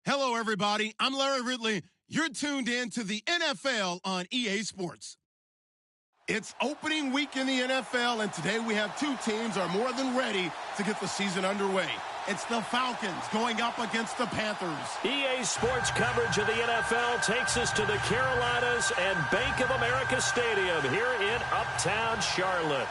Hello, everybody. I'm Larry Ridley. You're tuned in to the NFL on EA Sports. It's opening week in the NFL, and today we have two teams are more than ready to get the season underway. It's the Falcons going up against the Panthers. EA Sports coverage of the NFL takes us to the Carolinas and Bank of America Stadium here in Uptown Charlotte.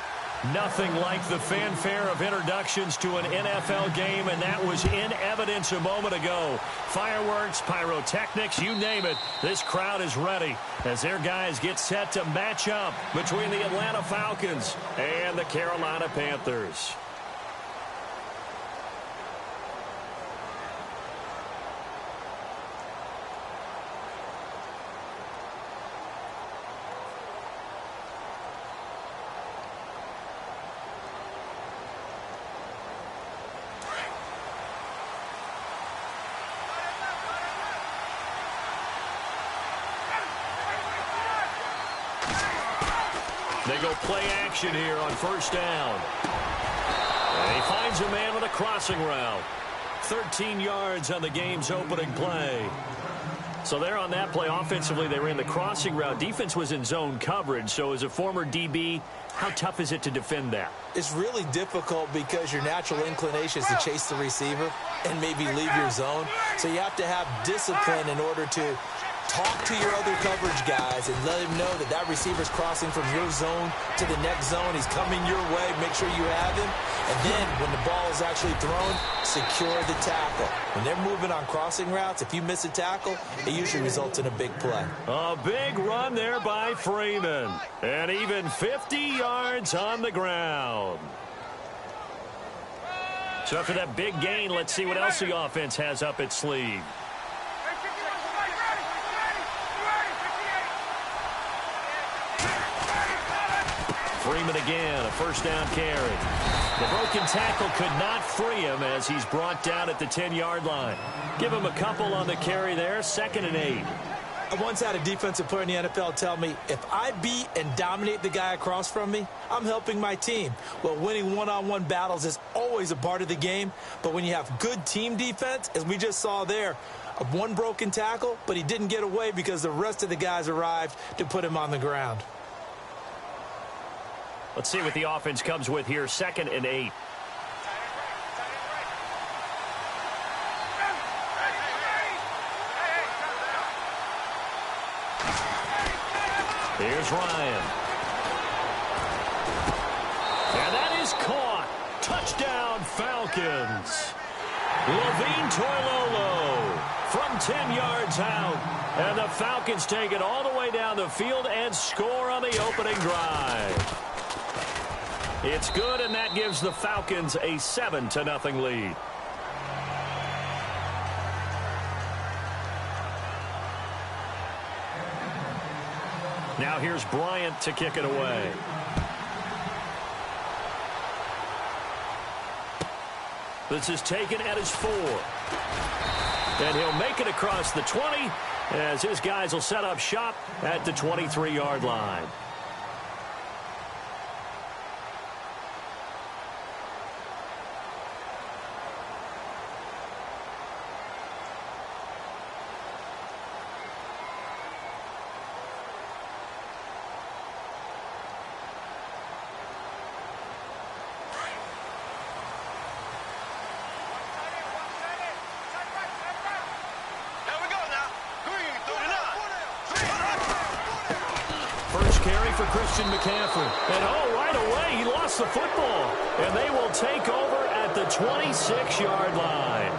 Nothing like the fanfare of introductions to an NFL game, and that was in evidence a moment ago. Fireworks, pyrotechnics, you name it. This crowd is ready as their guys get set to match up between the Atlanta Falcons and the Carolina Panthers. They go play action here on first down. And he finds a man with a crossing route. 13 yards on the game's opening play. So there on that play, offensively, they ran the crossing route. Defense was in zone coverage. So as a former DB, how tough is it to defend that? It's really difficult because your natural inclination is to chase the receiver and maybe leave your zone. So you have to have discipline in order to talk to your other coverage guys and let him know that that receiver's crossing from your zone to the next zone. He's coming your way. Make sure you have him. And then when the ball is actually thrown, secure the tackle. When they're moving on crossing routes, if you miss a tackle, it usually results in a big play. A big run there by Freeman. And even 50 yards on the ground. So after that big gain, let's see what else the offense has up its sleeve. Freeman again, a first down carry. The broken tackle could not free him as he's brought down at the 10-yard line. Give him a couple on the carry there, 2nd and 8. I once had a defensive player in the NFL tell me, if I beat and dominate the guy across from me, I'm helping my team. Well, winning one-on-one battles is always a part of the game, but when you have good team defense, as we just saw there, one broken tackle, but he didn't get away because the rest of the guys arrived to put him on the ground. Let's see what the offense comes with here, 2nd and 8. Here's Ryan. And that is caught. Touchdown, Falcons. Levine Toilolo from 10 yards out. And the Falcons take it all the way down the field and score on the opening drive. It's good, and that gives the Falcons a 7-0 lead. Now here's Bryant to kick it away. This is taken at his 4. And he'll make it across the 20 as his guys will set up shop at the 23-yard line. For Christian McCaffrey. And right away, he lost the football. And they will take over at the 26-yard line.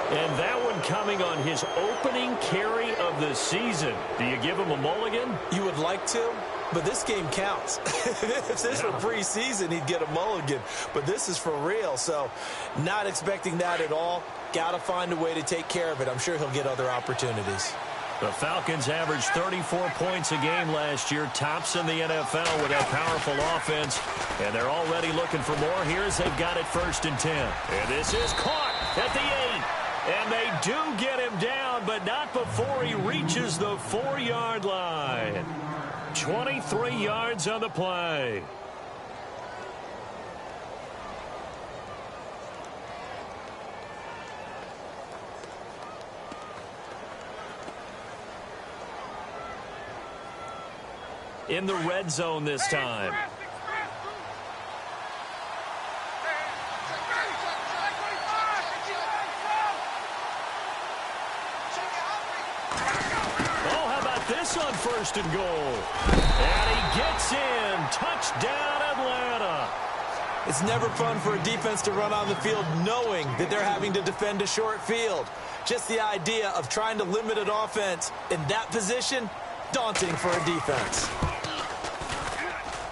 And that one coming on his opening carry of the season. Do you give him a mulligan? You would like to, but this game counts. If this were preseason, he'd get a mulligan. But this is for real, so not expecting that at all. Got to find a way to take care of it. I'm sure he'll get other opportunities. The Falcons averaged 34 points a game last year, tops in the NFL with that powerful offense. And they're already looking for more. Here's they've got it 1st and 10. And this is caught at the 8. And they do get him down, but not before he reaches the 4-yard line. 23 yards on the play. in the red zone this time. Oh, how about this on 1st and goal? And he gets in. Touchdown, Atlanta. It's never fun for a defense to run on the field knowing that they're having to defend a short field. Just the idea of trying to limit an offense in that position, daunting for a defense.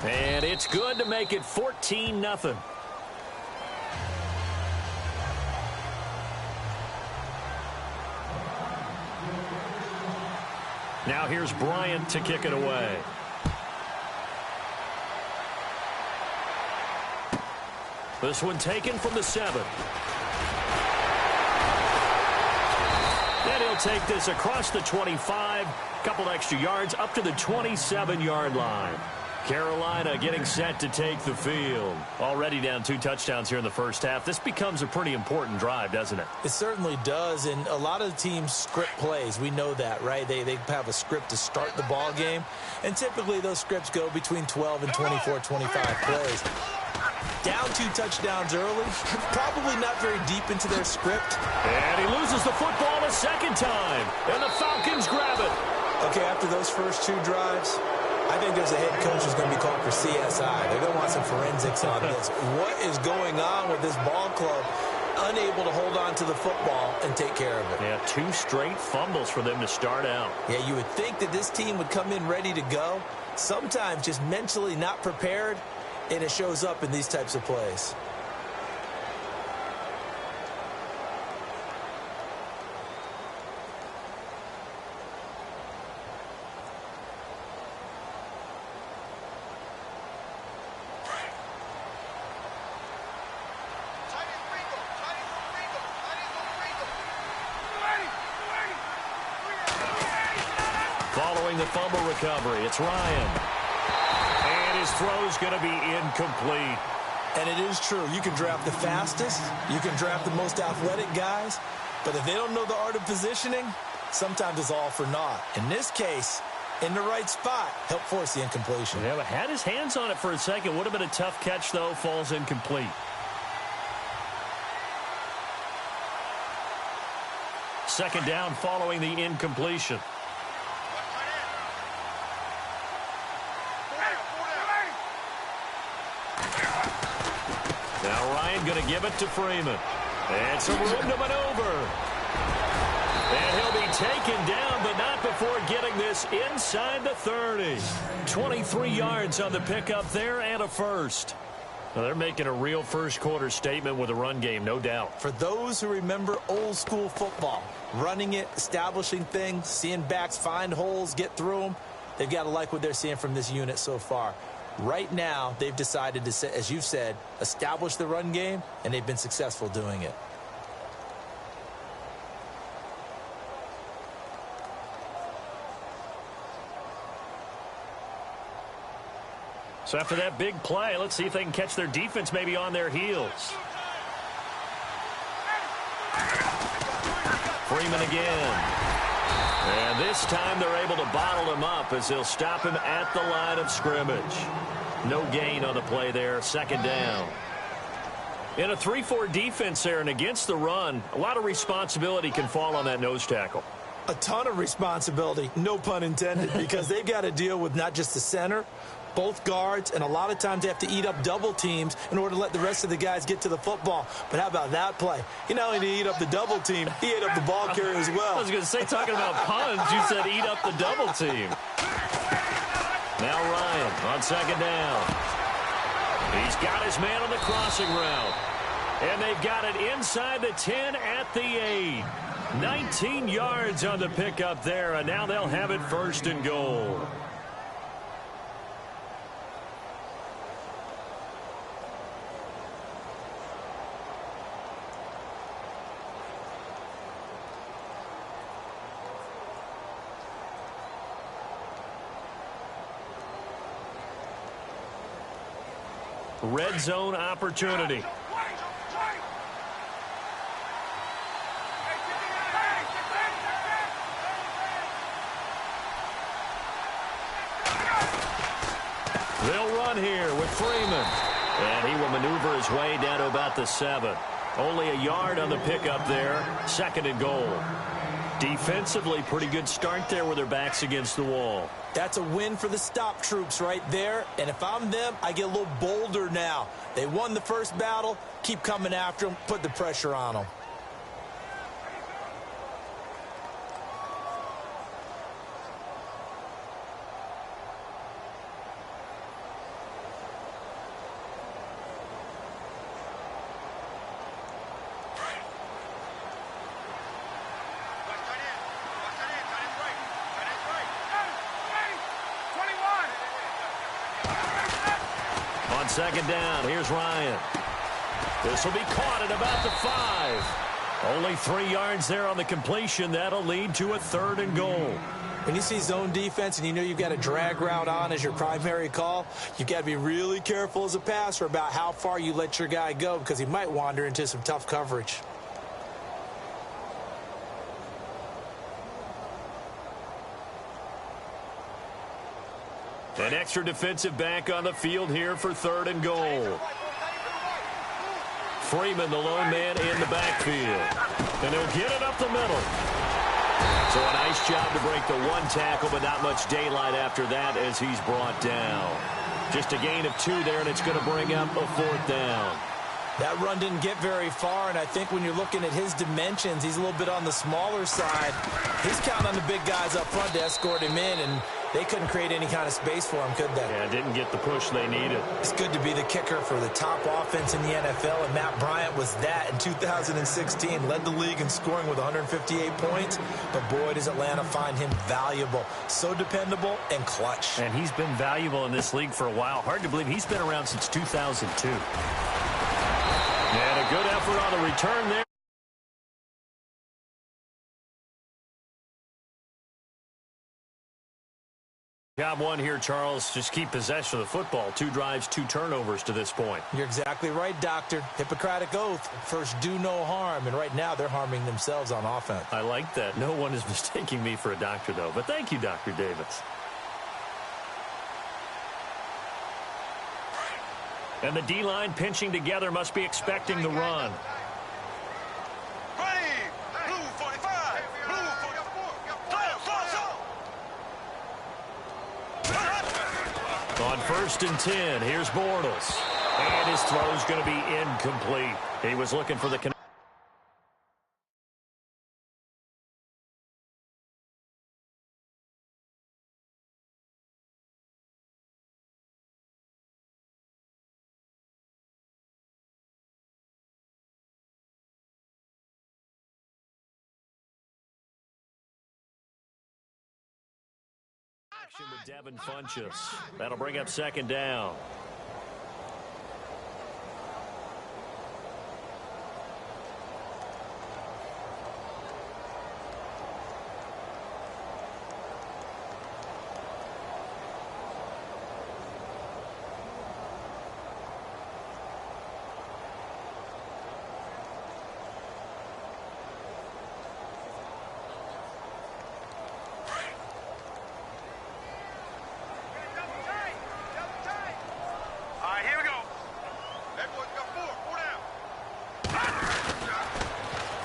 And it's good to make it 14-0. Now here's Bryant to kick it away. This one taken from the 7. And he'll take this across the 25, couple extra yards up to the 27-yard line. Carolina getting set to take the field. Already down 2 touchdowns here in the first half. This becomes a pretty important drive, doesn't it? It certainly does, and a lot of teams script plays. We know that, right? They have a script to start the ball game, and typically those scripts go between 12 and 24, 25 plays. Down 2 touchdowns early, probably not very deep into their script. And he loses the football a second time, and the Falcons grab it. Okay, after those first 2 drives, I think there's a head coach who's going to be called for CSI. They're going to want some forensics on this. What is going on with this ball club? Unable to hold on to the football and take care of it. Yeah, 2 straight fumbles for them to start out. Yeah, you would think that this team would come in ready to go. Sometimes just mentally not prepared, and it shows up in these types of plays. Following the fumble recovery, it's Ryan. And his throw's going to be incomplete. And it is true. You can draft the fastest. You can draft the most athletic guys. But if they don't know the art of positioning, sometimes it's all for naught. In this case, in the right spot, helped force the incompletion. Yeah, but had his hands on it for a second. Would have been a tough catch, though. Falls incomplete. Second down following the incompletion. Now Ryan going to give it to Freeman. And some room to maneuver. And he'll be taken down, but not before getting this inside the 30. 23 yards on the pickup there and a first. Well, they're making a real first-quarter statement with a run game, no doubt. For those who remember old-school football, running it, establishing things, seeing backs find holes, get through them, they've got to like what they're seeing from this unit so far. Right now, they've decided to, as you've said, establish the run game, and they've been successful doing it. So after that big play, let's see if they can catch their defense maybe on their heels. Freeman again. And this time they're able to bottle him up as they'll stop him at the line of scrimmage. No gain on the play there, second down. In a 3-4 defense there and against the run, a lot of responsibility can fall on that nose tackle. A ton of responsibility, no pun intended, because they've got to deal with not just the center, both guards, and a lot of times they have to eat up double teams in order to let the rest of the guys get to the football. But how about that play? He not only did he eat up the double team, he ate up the ball carrier as well. I was going to say, talking about puns, you said eat up the double team. Now Ryan on second down. He's got his man on the crossing route. And they've got it inside the 10 at the 8. 19 yards on the pickup there, and now they'll have it first and goal. Red zone opportunity. run here with Freeman. And he will maneuver his way down to about the 7. Only a yard on the pickup there. 2nd and goal. Defensively, pretty good start there with their backs against the wall. That's a win for the stop troops right there. And if I'm them, I get a little bolder now. They won the first battle. Keep coming after them. Put the pressure on them. On 2nd down, here's Ryan. This will be caught at about the 5. Only 3 yards there on the completion. That'll lead to a 3rd and goal. When you see zone defense and you know you've got a drag route on as your primary call, you've got to be really careful as a passer about how far you let your guy go because he might wander into some tough coverage. An extra defensive back on the field here for 3rd and goal. Freeman, the lone man in the backfield. And he'll get it up the middle. So a nice job to break the 1 tackle, but not much daylight after that as he's brought down. Just a gain of 2 there, and it's going to bring up a 4th down. That run didn't get very far, and I think when you're looking at his dimensions, he's a little bit on the smaller side. He's counting on the big guys up front to escort him in, and they couldn't create any kind of space for him, could they? Yeah, didn't get the push they needed. It's good to be the kicker for the top offense in the NFL, and Matt Bryant was that in 2016. Led the league in scoring with 158 points, but boy, does Atlanta find him valuable. So dependable and clutch. And he's been valuable in this league for a while. Hard to believe he's been around since 2002. And a good effort on the return there. Job 1 here, Charles. Just keep possession of the football. 2 drives, 2 turnovers to this point. You're exactly right, Doctor. Hippocratic oath. First, do no harm. And right now, they're harming themselves on offense. I like that. No one is mistaking me for a doctor, though. But thank you, Dr. Davis. And the D-line pinching together must be expecting the run. On 1st and 10, here's Bortles. And his throw's going to be incomplete. He was looking for the connection. With Devin Funchess. That'll bring up 2nd down.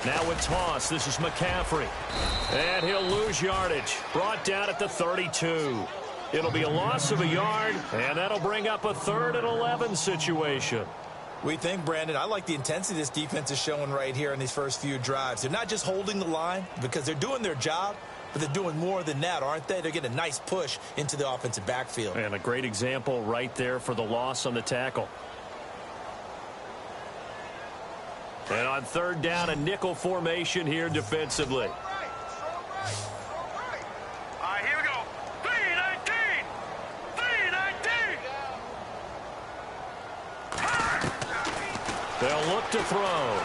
Now with toss, this is McCaffrey. And he'll lose yardage. Brought down at the 32. It'll be a loss of a yard, and that'll bring up a 3rd and 11 situation. We think, Brandon, I like the intensity this defense is showing right here in these first few drives. They're not just holding the line because they're doing their job, but they're doing more than that, aren't they? They're getting a nice push into the offensive backfield. And a great example right there for the loss on the tackle. And on 3rd down, a nickel formation here defensively. All right, here we go. 3-19. 3-19. They'll look to throw.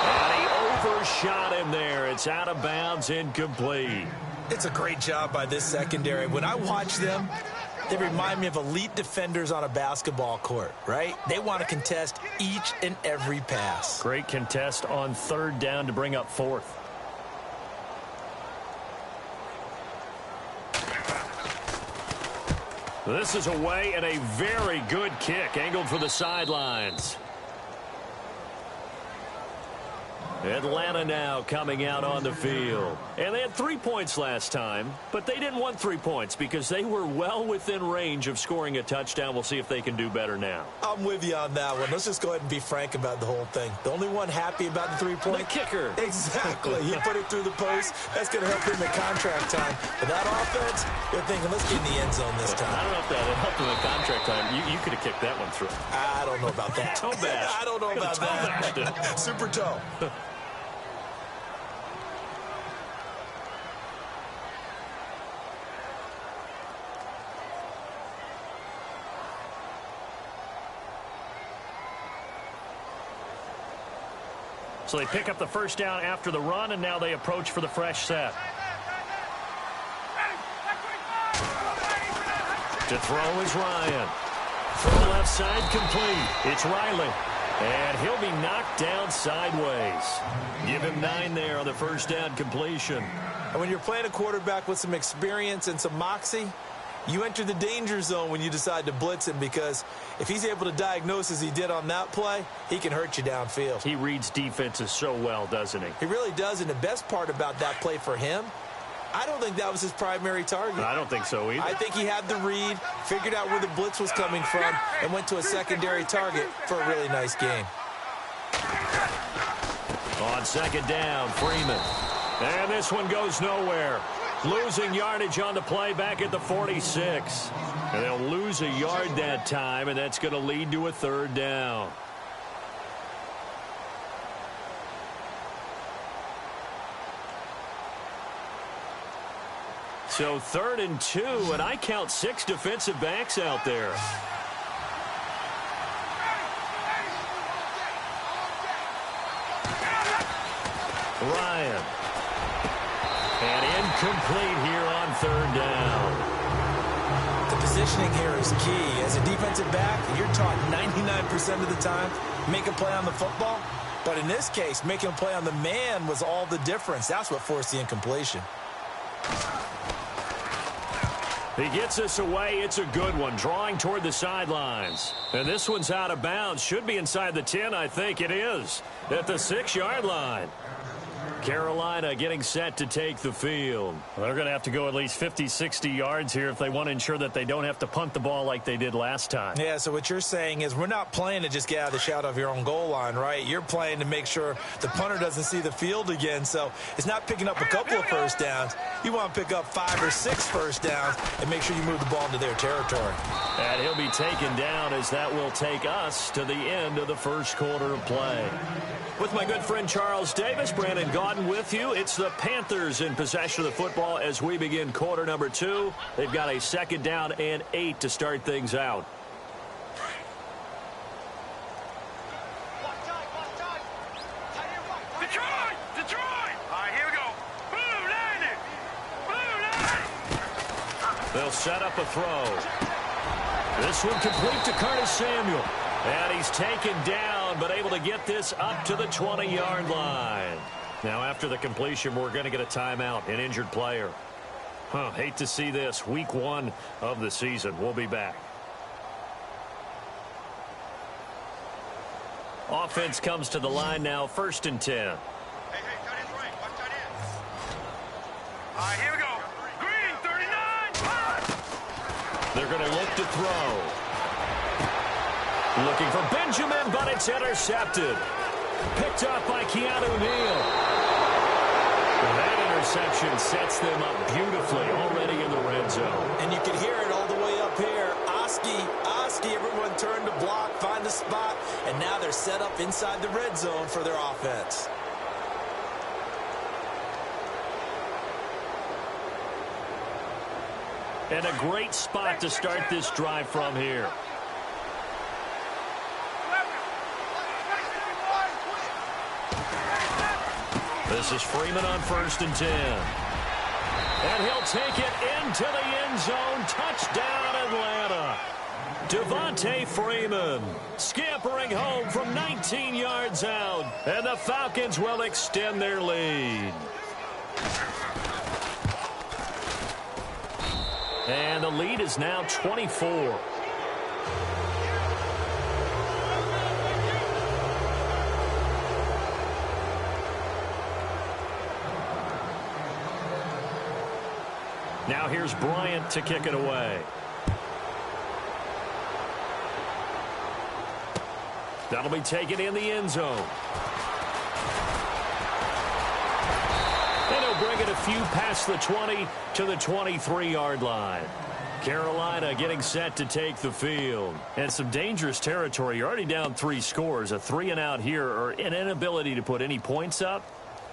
And he overshot him there. It's out of bounds, incomplete. It's a great job by this secondary. When I watch them, they remind me of elite defenders on a basketball court, right? They want to contest each and every pass. Great contest on 3rd down to bring up 4th. This is away and a very good kick angled for the sidelines. Atlanta now coming out on the field. And they had 3 points last time, but they didn't want 3 points because they were well within range of scoring a touchdown. We'll see if they can do better now. I'm with you on that one. Let's just go ahead and be frank about the whole thing. The only one happy about the 3-point? The kicker. Exactly. He put it through the post. That's going to help him in contract time. But that offense, you're thinking, let's get in the end zone this time. I don't know if that helped him in contract time. You could have kicked that one through. I don't know about that. Toe bash. I don't know about that. Super toe. So they pick up the first down after the run, and now they approach for the fresh set. To throw is Ryan. Throw left side complete. It's Riley. And he'll be knocked down sideways. Give him 9 there on the first down completion. And when you're playing a quarterback with some experience and some moxie, you enter the danger zone when you decide to blitz him, because if he's able to diagnose as he did on that play, he can hurt you downfield. He reads defenses so well, doesn't he? He really does, and the best part about that play for him, I don't think that was his primary target. I don't think so either. I think he had the read, figured out where the blitz was coming from, and went to a secondary target for a really nice game. On second down, Freeman. And this one goes nowhere. Losing yardage on the play back at the 46. And they'll lose a yard that time, and that's going to lead to a third down. So 3rd and 2, and I count 6 defensive backs out there. Ryan. And incomplete here on 3rd down. The positioning here is key. As a defensive back, you're taught 99% of the time, make a play on the football. But in this case, making a play on the man was all the difference. That's what forced the incompletion. He gets us away. It's a good one, drawing toward the sidelines. And this one's out of bounds. Should be inside the 10, I think it is, at the 6-yard line. Carolina getting set to take the field. Well, they're going to have to go at least 50, 60 yards here if they want to ensure that they don't have to punt the ball like they did last time. Yeah, so what you're saying is we're not playing to just get out of the shadow of your own goal line, right? You're playing to make sure the punter doesn't see the field again. So it's not picking up a couple of first downs. You want to pick up 5 or 6 first downs and make sure you move the ball into their territory. And he'll be taken down as that will take us to the end of the first quarter of play. With my good friend Charles Davis, Brandon Gaudin with you. It's the Panthers in possession of the football as we begin quarter number 2. They've got a 2nd down and 8 to start things out. Detroit! Detroit! All right, here we go. Blue line it! Blue line! They'll set up a throw. This one complete to Curtis Samuel. And he's taken down, but able to get this up to the 20-yard line. Now, after the completion, we're going to get a timeout, an injured player. Hate to see this. Week 1 of the season. We'll be back. Offense comes to the line now, 1st and 10. Hey, tight end's right. Watch tight end. All right, here we go. Green, 39. They're going to look to throw. Looking for Benjamin, but it's intercepted. Picked off by Keanu Neal. That interception sets them up beautifully already in the red zone. And you can hear it all the way up here. Oski, everyone turned to block, find a spot, and now they're set up inside the red zone for their offense. And a great spot to start this drive from here. This is Freeman on 1st and 10. And he'll take it into the end zone. Touchdown, Atlanta. Devontae Freeman scampering home from 19 yards out. And the Falcons will extend their lead. And the lead is now 24. Now here's Bryant to kick it away. That'll be taken in the end zone. And he'll bring it a few past the 20 to the 23-yard line. Carolina getting set to take the field. And some dangerous territory. You're already down 3 scores. A 3-and-out here, or an inability to put any points up.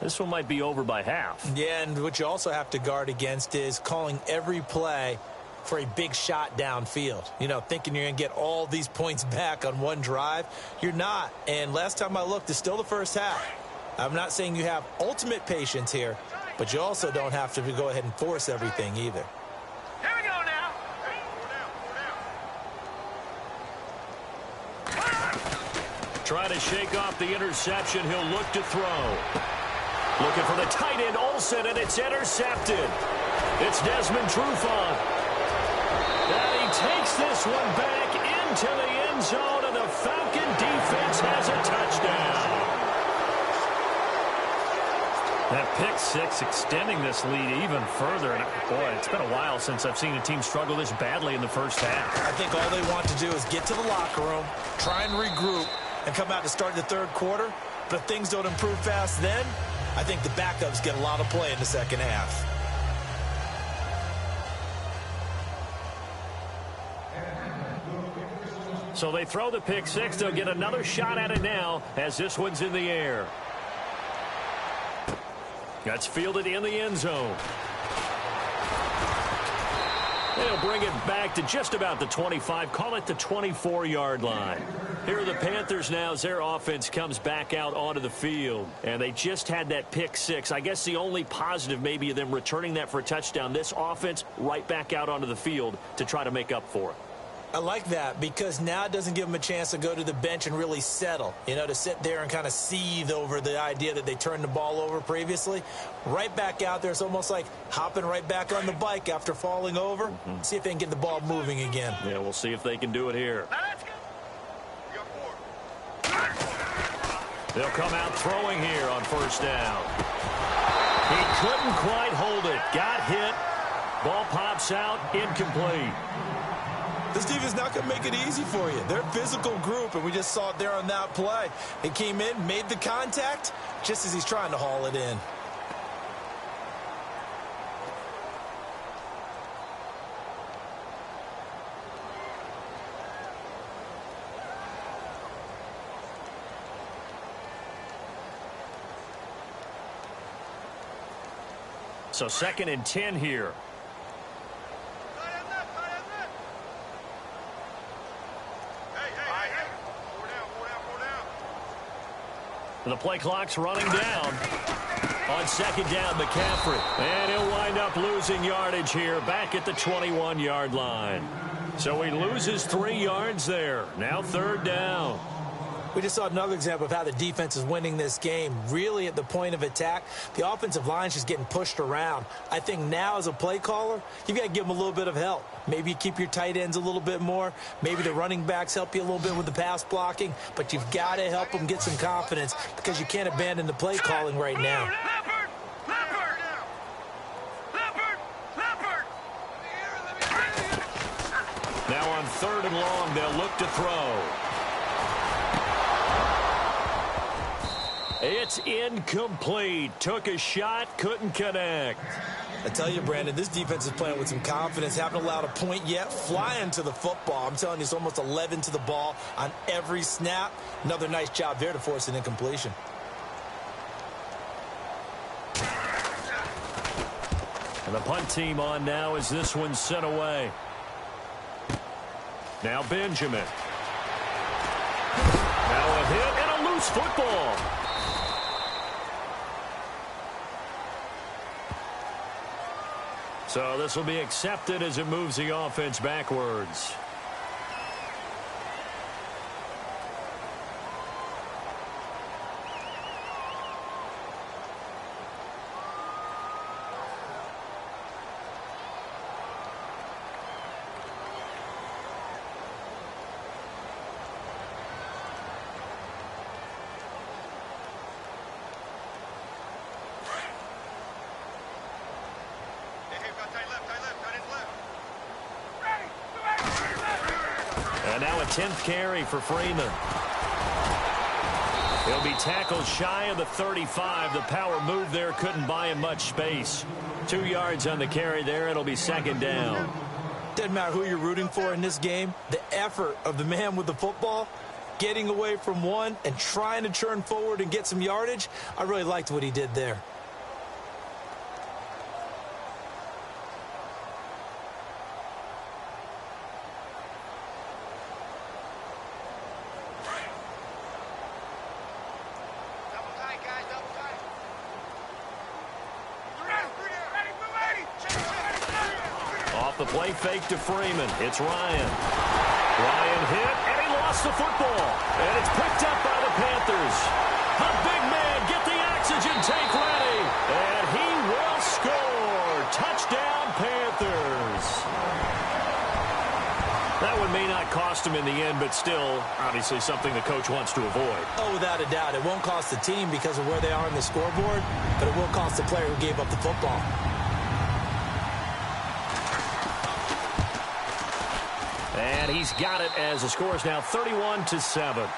This one might be over by half. Yeah, and what you also have to guard against is calling every play for a big shot downfield. You know, thinking you're going to get all these points back on one drive. You're not. And last time I looked, it's still the first half. I'm not saying you have ultimate patience here, but you also don't have to go ahead and force everything either. Here we go now. Try to shake off the interception. He'll look to throw. Looking for the tight end, Olsen, and it's intercepted. It's Desmond Trufant. And he takes this one back into the end zone, and the Falcon defense has a touchdown. That pick six extending this lead even further. And boy, it's been a while since I've seen a team struggle this badly in the first half. I think all they want to do is get to the locker room, try and regroup, and come out to start the third quarter. But if things don't improve fast then, I think the backups get a lot of play in the second half. So they throw the pick six. They'll get another shot at it now as this one's in the air. That's fielded in the end zone. They'll bring it back to just about the 25. Call it the 24-yard line. Here are the Panthers now as their offense comes back out onto the field. And they just had that pick six. I guess the only positive maybe of them returning that for a touchdown. This offense right back out onto the field to try to make up for it. I like that because now it doesn't give them a chance to go to the bench and really settle. You know, to sit there and kind of seethe over the idea that they turned the ball over previously. Right back out there. It's almost like hopping right back on the bike after falling over. See if they can get the ball moving again. Yeah, we'll see if they can do it here. They'll come out throwing here on first down. He couldn't quite hold it. Got hit. Ball pops out. Incomplete. This defense is not going to make it easy for you. They're a physical group, and we just saw it there on that play. He came in, made the contact, just as he's trying to haul it in. So 2nd and 10 here. The play clock's running down. On 2nd down, McCaffrey. And he'll wind up losing yardage here back at the 21-yard line. So he loses 3 yards there. Now 3rd down. We just saw another example of how the defense is winning this game. Really at the point of attack, the offensive line is just getting pushed around. I think now as a play caller, you've got to give them a little bit of help. Maybe you keep your tight ends a little bit more. Maybe the running backs help you a little bit with the pass blocking. But you've got to help them get some confidence because you can't abandon the play calling right now. Now on 3rd and long, they'll look to throw. It's incomplete. Took a shot, couldn't connect. I tell you, Brandon, this defense is playing with some confidence. Haven't allowed a point yet. Flying to the football. I'm telling you, it's almost 11 to the ball on every snap. Another nice job there to force an incompletion. And the punt team on now as this one's sent away. Now Benjamin. Now a hit and a loose football. So this will be accepted as it moves the offense backwards. And now a 10th carry for Freeman. He'll be tackled shy of the 35. The power move there couldn't buy him much space. 2 yards on the carry there. It'll be second down. Doesn't matter who you're rooting for in this game. The effort of the man with the football, getting away from one and trying to churn forward and get some yardage, I really liked what he did there. Off the play fake to Freeman. It's Ryan. Ryan hit, and he lost the football. And it's picked up by the Panthers. A big man, get the oxygen tank ready. And he will score. Touchdown, Panthers. That one may not cost him in the end, but still, obviously something the coach wants to avoid. Oh, without a doubt. It won't cost the team because of where they are on the scoreboard, but it will cost the player who gave up the football. And he's got it as the score is now 31-7.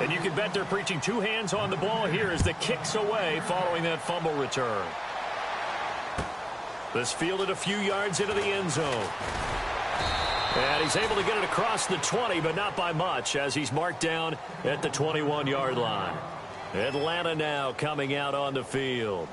And you can bet they're preaching 2 hands on the ball here as the kick's away following that fumble return. This fielded a few yards into the end zone. And he's able to get it across the 20, but not by much as he's marked down at the 21-yard line. Atlanta now coming out on the field.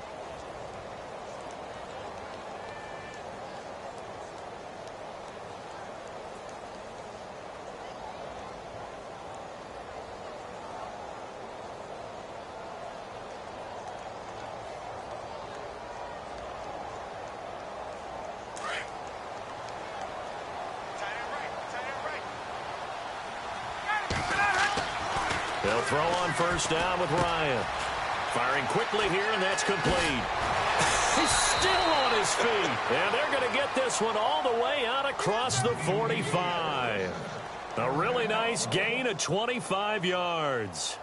They'll throw on first down with Ryan. Firing quickly here, and that's complete. He's still on his feet. And they're going to get this one all the way out across the 45. A really nice gain of 25 yards.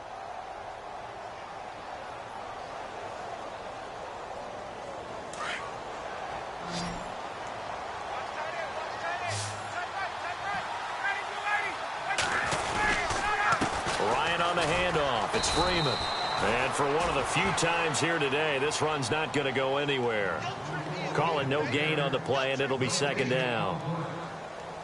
It's Freeman. And for one of the few times here today, this run's not going to go anywhere. Calling no gain on the play, and it'll be second down.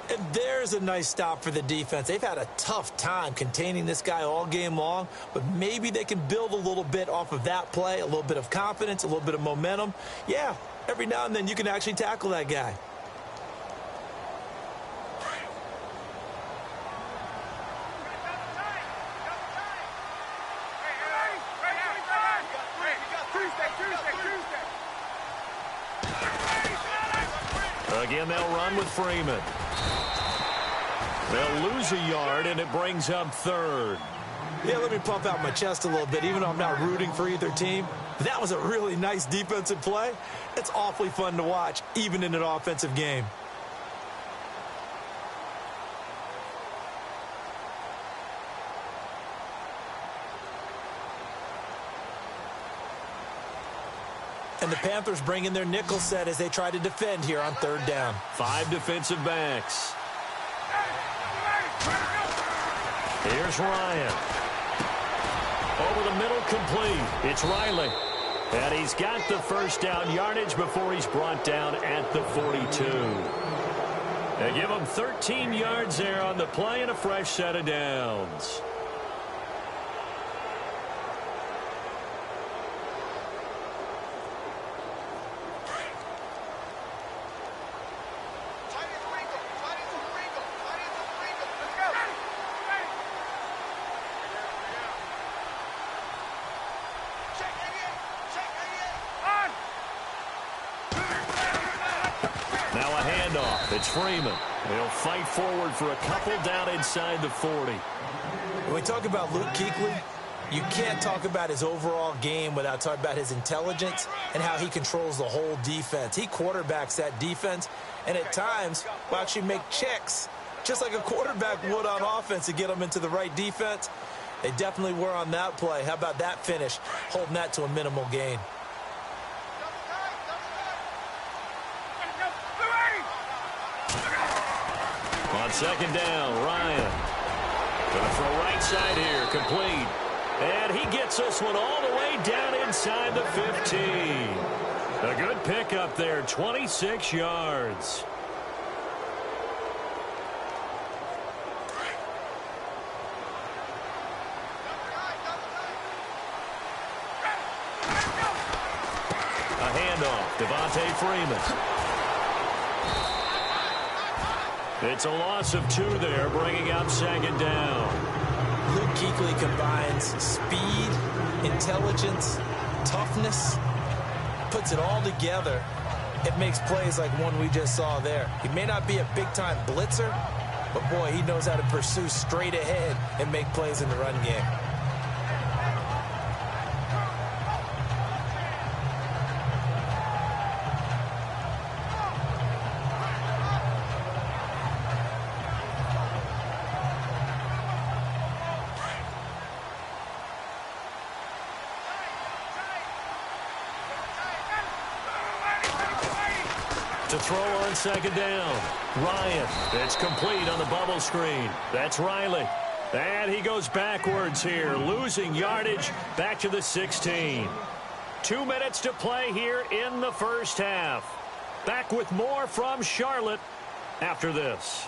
And there's a nice stop for the defense. They've had a tough time containing this guy all game long, but maybe they can build a little bit off of that play, a little bit of confidence, a little bit of momentum. Yeah, every now and then you can actually tackle that guy. Again, they'll run with Freeman. They'll lose a yard, and it brings up third. Yeah, let me pump out my chest a little bit, even though I'm not rooting for either team. That was a really nice defensive play. It's awfully fun to watch, even in an offensive game. And the Panthers bring in their nickel set as they try to defend here on third down. 5 defensive backs. Here's Ryan. Over the middle, complete. It's Riley. And he's got the first down yardage before he's brought down at the 42. They give him 13 yards there on the play and a fresh set of downs. It's Freeman. He'll fight forward for a couple down inside the 40. When we talk about Luke Kuechly, you can't talk about his overall game without talking about his intelligence and how he controls the whole defense. He quarterbacks that defense, and at times will actually make checks, just like a quarterback would on offense to get them into the right defense. They definitely were on that play. How about that finish, holding that to a minimal gain? On second down, Ryan. Going to throw right side here, complete. And he gets this one all the way down inside the 15. A good pickup there, 26 yards. A handoff, Devontae Freeman. It's a loss of 2 there, bringing up second down. Luke Kuechly combines speed, intelligence, toughness, puts it all together. It makes plays like one we just saw there. He may not be a big-time blitzer, but, boy, he knows how to pursue straight ahead and make plays in the run game. To throw on second down, Ryan. It's complete on the bubble screen. That's Riley. And he goes backwards here, losing yardage back to the 16. 2 minutes to play here in the first half. Back with more from Charlotte after this.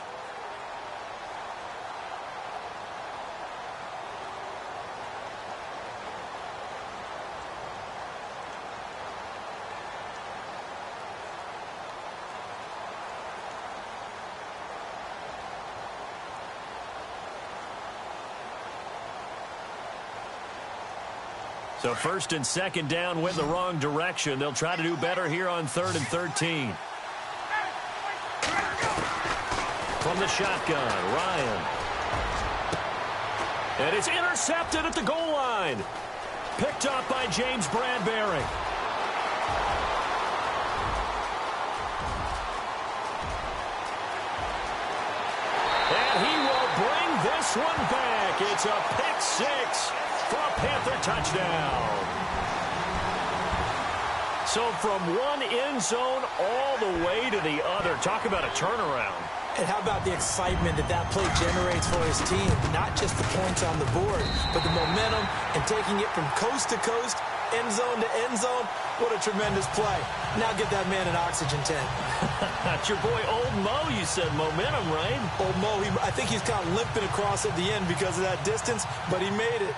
So first and second down went the wrong direction. They'll try to do better here on 3rd and 13. From the shotgun, Ryan. And it's intercepted at the goal line. Picked up by James Bradbury. And he will bring this one back. It's a pick six. For a Panther touchdown. So from one end zone all the way to the other. Talk about a turnaround. And how about the excitement that play generates for his team? Not just the points on the board, but the momentum and taking it from coast to coast, end zone to end zone. What a tremendous play. Now get that man an oxygen tank. That's your boy Old Mo, you said. Momentum, right? Old Mo, I think he's kind of limping across at the end because of that distance, but he made it.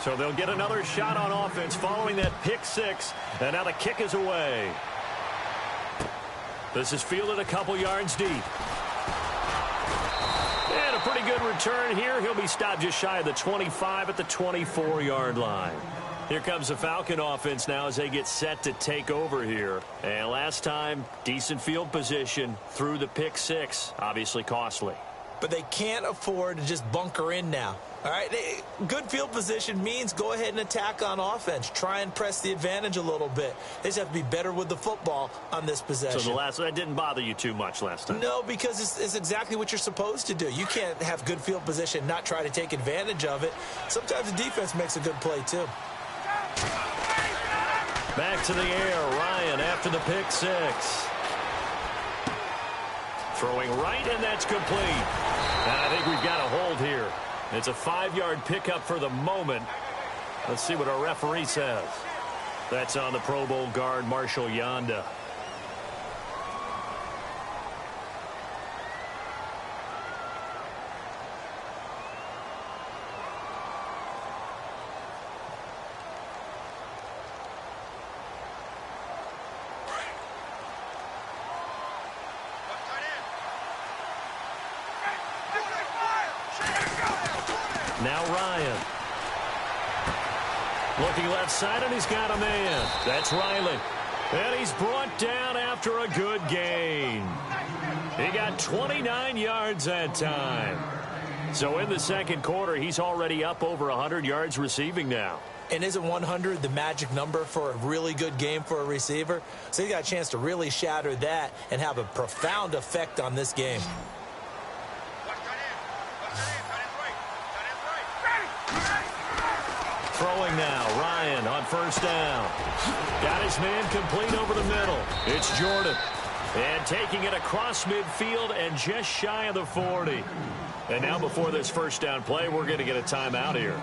So they'll get another shot on offense following that pick six. And now the kick is away. This is fielded a couple yards deep. And a pretty good return here. He'll be stopped just shy of the 25 at the 24-yard line. Here comes the Falcon offense now as they get set to take over here. And last time, decent field position through the pick six. Obviously costly. But they can't afford to just bunker in now. All right, good field position means go ahead and attack on offense. Try and press the advantage a little bit. They just have to be better with the football on this possession. So that didn't bother you too much last time? No, because it's exactly what you're supposed to do. You can't have good field position and not try to take advantage of it. Sometimes the defense makes a good play, too. Back to the air, Ryan after the pick six. Throwing right, and that's complete. And I think we've got a hold here. It's a 5-yard pickup for the moment. Let's see what our referee says. That's on the Pro Bowl guard, Marshall Yanda. Now Ryan. Looking left side, and he's got a man. That's Riley. And he's brought down after a good gain. He got 29 yards that time. So in the second quarter, he's already up over 100 yards receiving now. And isn't 100 the magic number for a really good game for a receiver? So he got a chance to really shatter that and have a profound effect on this game. Throwing now, Ryan on first down. Got his man complete over the middle. It's Jordan. And taking it across midfield and just shy of the 40. And now before this first down play, we're going to get a timeout here,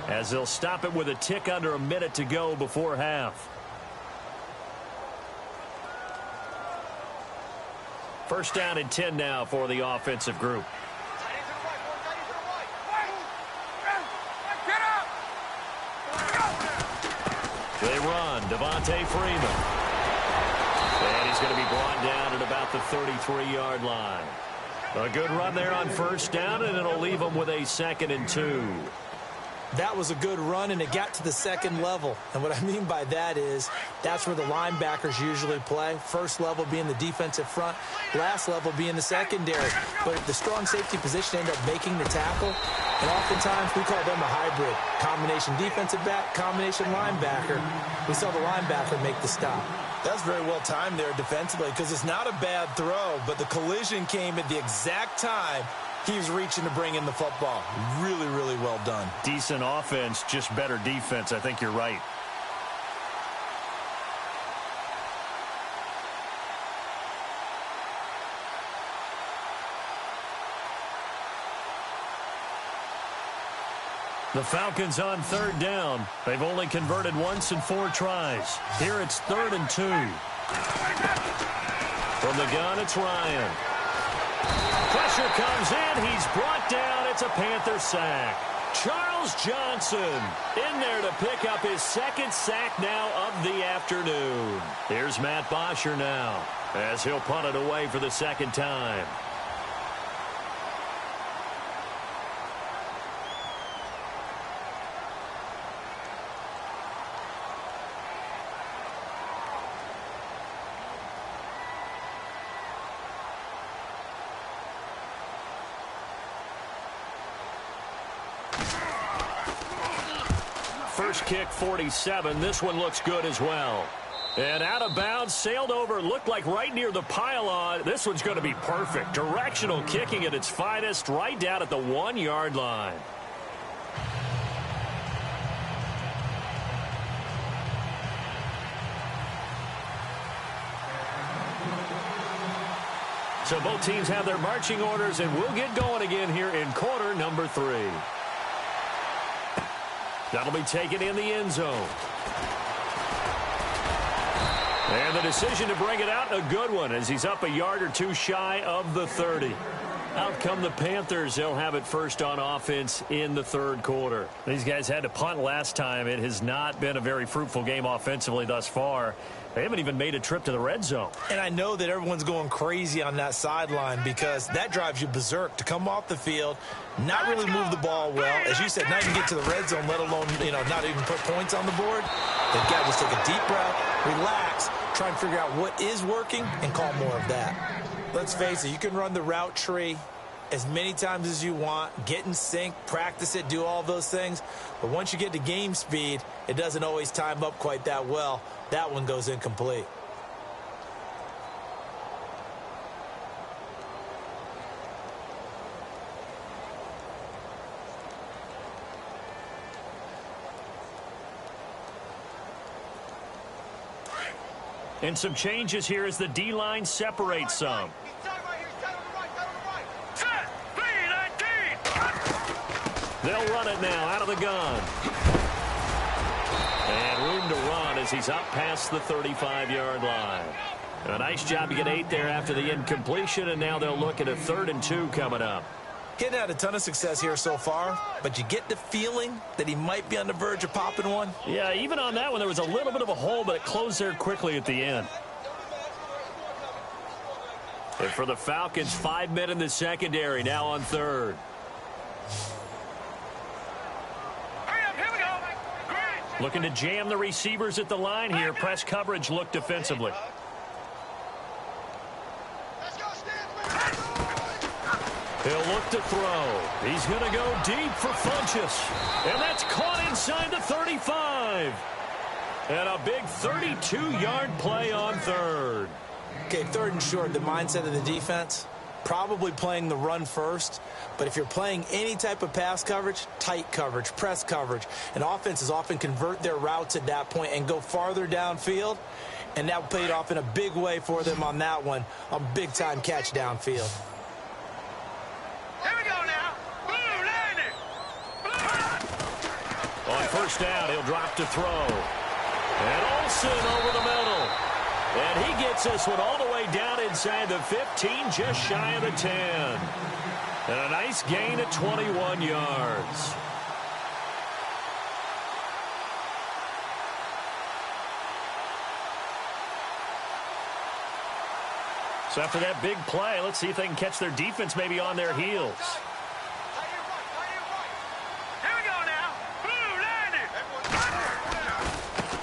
as they'll stop it with a tick under a minute to go before half. First down and 10 now for the offensive group. They run, Devontae Freeman. And he's going to be brought down at about the 33-yard line. A good run there on first down, and it'll leave them with a 2nd and 2. That was a good run, and it got to the second level. And what I mean by that is that's where the linebackers usually play. First level being the defensive front, last level being the secondary. But the strong safety position ended up making the tackle, and oftentimes we call them a hybrid. Combination defensive back, combination linebacker. We saw the linebacker make the stop. That's very well timed there defensively, because it's not a bad throw, but the collision came at the exact time he was reaching to bring in the football. Really, really well done. Decent offense, just better defense. I think you're right. The Falcons on third down. They've only converted once in 4 tries. Here it's 3rd and 2. From the gun, it's Ryan. Pressure comes in. He's brought down. It's a Panther sack. Charles Johnson in there to pick up his 2nd sack now of the afternoon. Here's Matt Bosher now, as he'll punt it away for the 2nd time. First kick, 47. This one looks good as well. And out of bounds, sailed over, looked like right near the pylon. This one's going to be perfect. Directional kicking at its finest, right down at the 1-yard line. So both teams have their marching orders, and we'll get going again here in quarter number 3. That'll be taken in the end zone. And the decision to bring it out, a good one, as he's up a yard or 2 shy of the 30. Out come the Panthers. They'll have it first on offense in the 3rd quarter. These guys had to punt last time. It has not been a very fruitful game offensively thus far. They haven't even made a trip to the red zone. And I know that everyone's going crazy on that sideline, because that drives you berserk to come off the field, not really move the ball well. As you said, not even get to the red zone, let alone, not even put points on the board. They've got to just take a deep breath, relax, try and figure out what is working, and call more of that. Let's face it, you can run the route tree as many times as you want, get in sync, practice it, do all those things. But once you get to game speed, it doesn't always time up quite that well. That one goes incomplete. And some changes here as the D-line separates some. They'll run it now out of the gun. And room to run as he's up past the 35-yard line. A nice job to get 8 there after the incompletion, and now they'll look at a 3rd and 2 coming up. Hitting had a ton of success here so far, but you get the feeling that he might be on the verge of popping one. Yeah, even on that one, there was a little bit of a hole, but it closed there quickly at the end. And for the Falcons, 5 men in the secondary, now on 3rd. Looking to jam the receivers at the line here. Press coverage look defensively. He'll look to throw. He's going to go deep for Funchess. And that's caught inside the 35. And a big 32-yard play on 3rd. Okay, 3rd and short, the mindset of the defense, probably playing the run first. But if you're playing any type of pass coverage, tight coverage, press coverage, and offenses often convert their routes at that point and go farther downfield, And that paid off in a big way for them on that one. A big-time catch downfield. Here we go now. Blue, line it. Blue. On first down, he'll drop to throw. And Olsen over the middle. And he gets this one all the way down inside the 15, just shy of the 10. And a nice gain at 21 yards. So after that big play, let's see if they can catch their defense maybe on their heels. Here we go now. Blue, line it.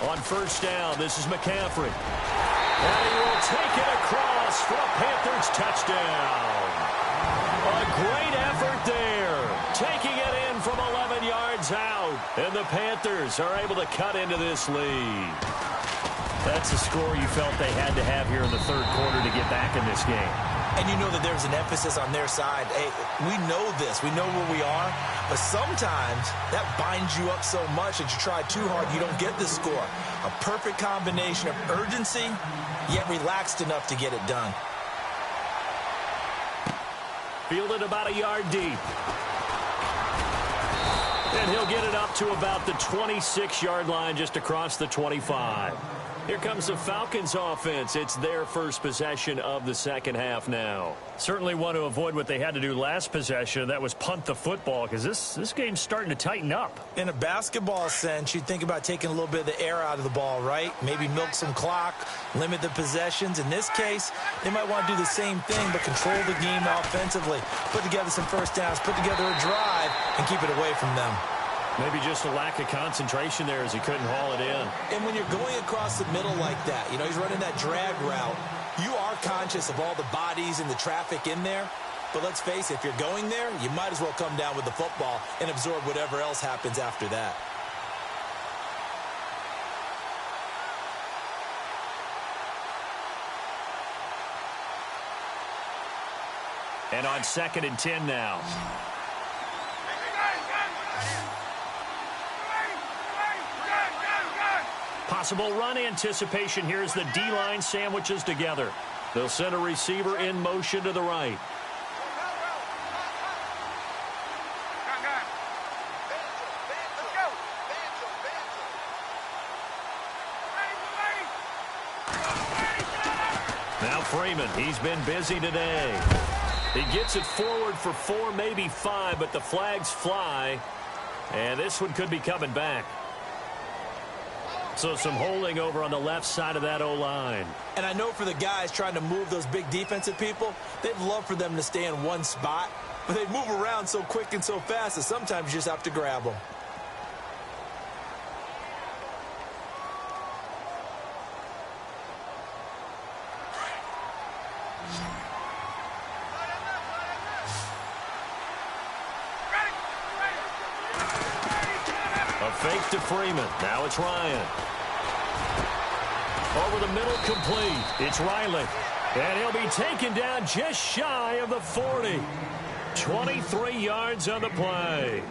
On first down, this is McCaffrey. And he will take it across for a Panthers touchdown. A great effort there. Taking it in from 11 yards out. And the Panthers are able to cut into this lead. That's a score you felt they had to have here in the third quarter to get back in this game. And you know that there's an emphasis on their side. Hey, we know this. We know where we are. But sometimes that binds you up so much that you try too hard, you don't get the score. A perfect combination of urgency, yet relaxed enough to get it done. Fielded about a yard deep. And he'll get it up to about the 26-yard line, just across the 25. Here comes the Falcons offense. It's their first possession of the second half now. Certainly want to avoid what they had to do last possession. That was punt the football, because this game's starting to tighten up. In a basketball sense, you think about taking a little bit of the air out of the ball, right? Maybe milk some clock, limit the possessions. In this case, they might want to do the same thing, but control the game offensively. Put together some first downs, put together a drive, and keep it away from them. Maybe just a lack of concentration there as he couldn't haul it in. And when you're going across the middle like that, you know, he's running that drag route, you are conscious of all the bodies and the traffic in there. But let's face it, if you're going there, you might as well come down with the football and absorb whatever else happens after that. And on 2nd and 10 now. Possible run anticipation here as the D-line sandwiches together. They'll send a receiver in motion to the right. Now Freeman, he's been busy today. He gets it forward for 4, maybe 5, but the flags fly. And this one could be coming back. So some holding over on the left side of that O-line. And I know for the guys trying to move those big defensive people, they'd love for them to stay in one spot, but they move around so quick and so fast that sometimes you just have to grab them. A fake to Freeman. Now it's Ryan. Over the middle, complete. It's Riley. And he'll be taken down just shy of the 40. 23 yards on the play.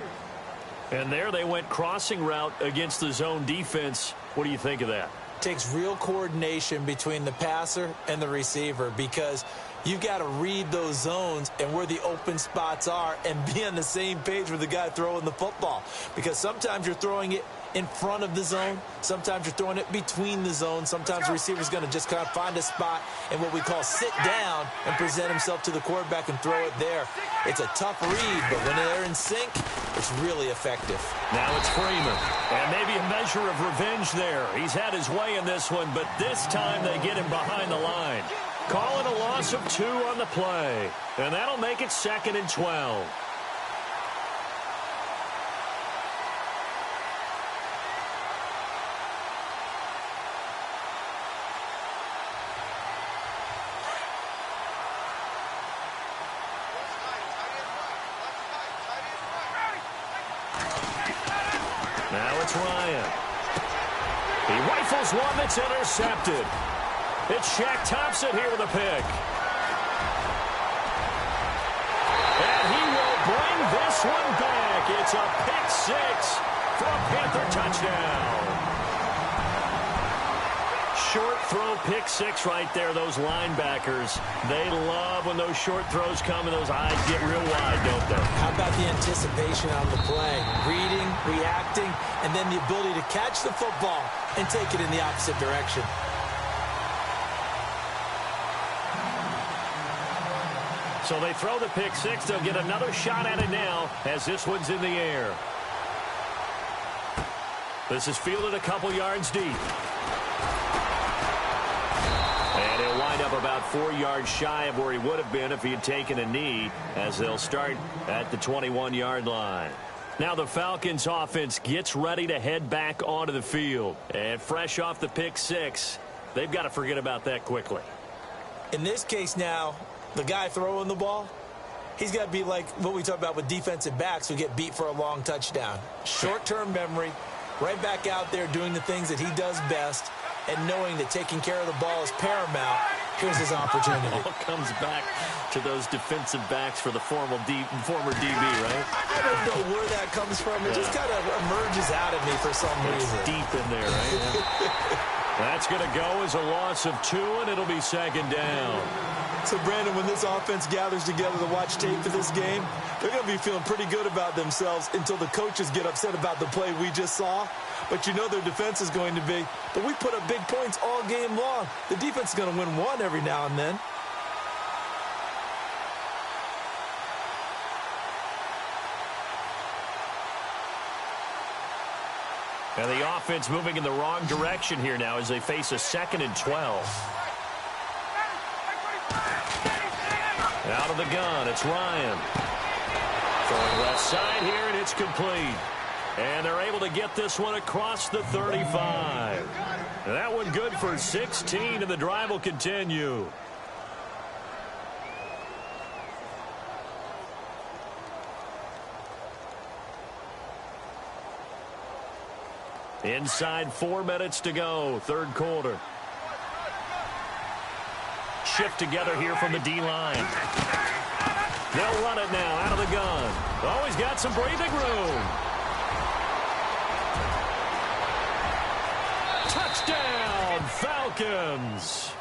And there they went crossing route against the zone defense. What do you think of that? Takes real coordination between the passer and the receiver, because you've got to read those zones and where the open spots are and be on the same page with the guy throwing the football. Because sometimes you're throwing it in front of the zone. Sometimes you're throwing it between the zones. Sometimes the receiver's going to just kind of find a spot and what we call sit down and present himself to the quarterback and throw it there. It's a tough read, but when they're in sync, it's really effective. Now it's Freeman. And maybe a measure of revenge there. He's had his way in this one, but this time they get him behind the line. Calling a loss of 2 on the play. And that'll make it 2nd and 12. Now it's Ryan. He rifles one that's intercepted. It's Shaq Thompson here with a pick. And he will bring this one back. It's a pick 6 for a Panther touchdown. short throw pick six right there, those linebackers. They love when those short throws come and those eyes get real wide, don't they? How about the anticipation on the play? Reading, reacting, and then the ability to catch the football and take it in the opposite direction. So they throw the pick six. They'll get another shot at it now as this one's in the air. This is fielded a couple yards deep. And he'll wind up about 4 yards shy of where he would have been if he had taken a knee, as they'll start at the 21-yard line. Now the Falcons offense gets ready to head back onto the field. And fresh off the pick six, they've got to forget about that quickly. In this case now, the guy throwing the ball, he's got to be like what we talk about with defensive backs who get beat for a long touchdown. Short-term memory, right back out there doing the things that he does best, and knowing that taking care of the ball is paramount. Here's his opportunity. It all comes back to those defensive backs for the former DB, right? I don't know where that comes from. It just kind of emerges out of me for some reason. Deep in there, right? That's going to go as a loss of 2, and it'll be second down. So, Brandon, when this offense gathers together to watch tape for this game, they're going to be feeling pretty good about themselves until the coaches get upset about the play we just saw. But you know their defense is going to be. But we put up big points all game long. The defense is going to win one every now and then. And the offense moving in the wrong direction here now as they face a 2nd and 12. Out of the gun, it's Ryan. Throwing left side here, and it's complete. And they're able to get this one across the 35. And that one good for 16, and the drive will continue. Inside 4 minutes to go, third quarter. Shift together here from the D-line. They'll run it now out of the gun. Oh, he's got some breathing room. Touchdown, Falcons.